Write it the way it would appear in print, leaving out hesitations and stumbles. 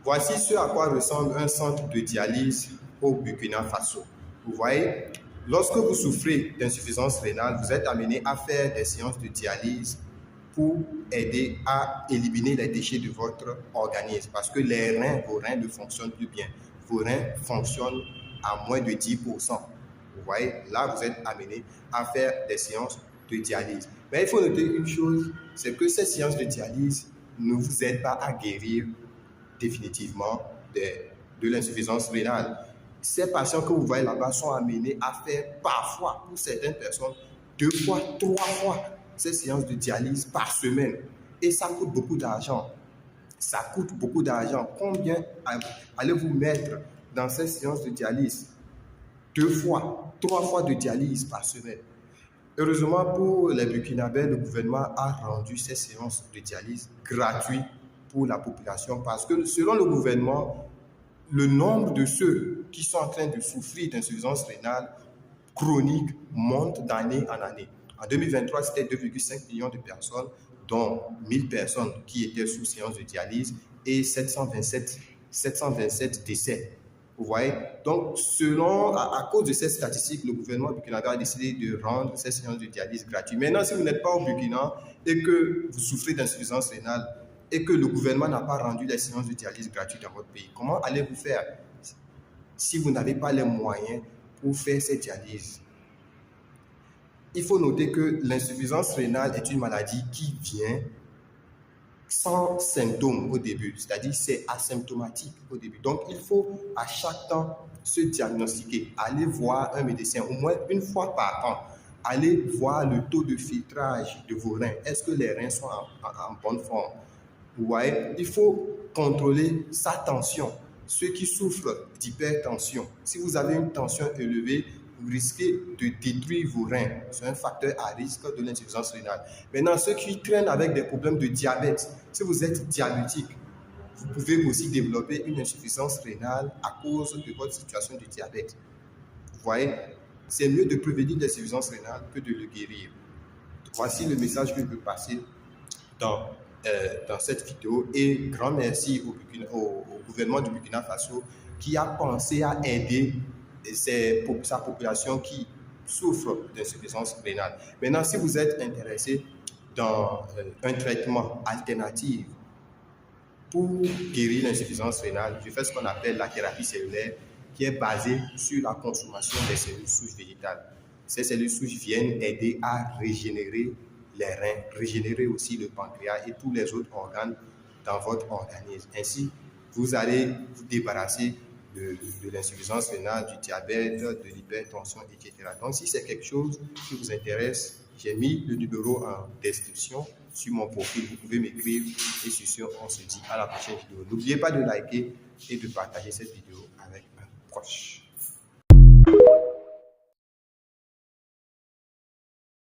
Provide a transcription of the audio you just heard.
Voici ce à quoi ressemble un centre de dialyse au Burkina Faso. Vous voyez, lorsque vous souffrez d'insuffisance rénale, vous êtes amené à faire des séances de dialyse pour aider à éliminer les déchets de votre organisme parce que vos reins ne fonctionnent plus bien. Vos reins fonctionnent à moins de 10%. Vous voyez, là, vous êtes amené à faire des séances de dialyse. Mais il faut noter une chose, c'est que ces séances de dialyse ne vous aident pas à guérir définitivement de l'insuffisance rénale. Ces patients que vous voyez là-bas sont amenés à faire parfois, pour certaines personnes, 2 fois, 3 fois ces séances de dialyse par semaine. Et ça coûte beaucoup d'argent. Ça coûte beaucoup d'argent. Combien allez-vous mettre dans ces séances de dialyse? 2 fois, 3 fois de dialyse par semaine. Heureusement pour les Burkinabés, le gouvernement a rendu ces séances de dialyse gratuites pour la population parce que selon le gouvernement, le nombre de ceux qui sont en train de souffrir d'insuffisance rénale chronique monte d'année en année. En 2023, c'était 2,5 millions de personnes, dont 1000 personnes qui étaient sous séance de dialyse et 727 décès. Vous voyez? Donc, à cause de ces statistiques, le gouvernement burkinabé a décidé de rendre ces séances de dialyse gratuites. Maintenant, si vous n'êtes pas au Burkina et que vous souffrez d'insuffisance rénale et que le gouvernement n'a pas rendu les séances de dialyse gratuites dans votre pays, comment allez-vous faire si vous n'avez pas les moyens pour faire ces dialyses? Il faut noter que l'insuffisance rénale est une maladie qui vient sans symptômes au début, c'est-à-dire c'est asymptomatique au début. Donc, il faut à chaque temps se diagnostiquer, aller voir un médecin au moins une fois par an, aller voir le taux de filtrage de vos reins. Est-ce que les reins sont en bonne forme? Vous voyez, il faut contrôler sa tension. Ceux qui souffrent d'hypertension, si vous avez une tension élevée, vous risquez de détruire vos reins. C'est un facteur à risque de l'insuffisance rénale. Maintenant, ceux qui traînent avec des problèmes de diabète, si vous êtes diabétique, vous pouvez aussi développer une insuffisance rénale à cause de votre situation de diabète. Vous voyez, c'est mieux de prévenir l'insuffisance rénale que de le guérir. Voici le message que je veux passer dans cette vidéo et grand merci au gouvernement du Burkina Faso qui a pensé à aider sa population qui souffre d'insuffisance rénale. Maintenant, si vous êtes intéressé dans un traitement alternatif pour guérir l'insuffisance rénale, je fais ce qu'on appelle la thérapie cellulaire qui est basée sur la consommation des cellules souches végétales. Ces cellules souches viennent aider à régénérer les reins, régénérer aussi le pancréas et tous les autres organes dans votre organisme. Ainsi, vous allez vous débarrasser de l'insuffisance rénale, du diabète, de l'hypertension, etc. Donc, si c'est quelque chose qui vous intéresse, j'ai mis le numéro en description sur mon profil. Vous pouvez m'écrire et sur ce, on se dit à la prochaine vidéo. N'oubliez pas de liker et de partager cette vidéo avec un proche.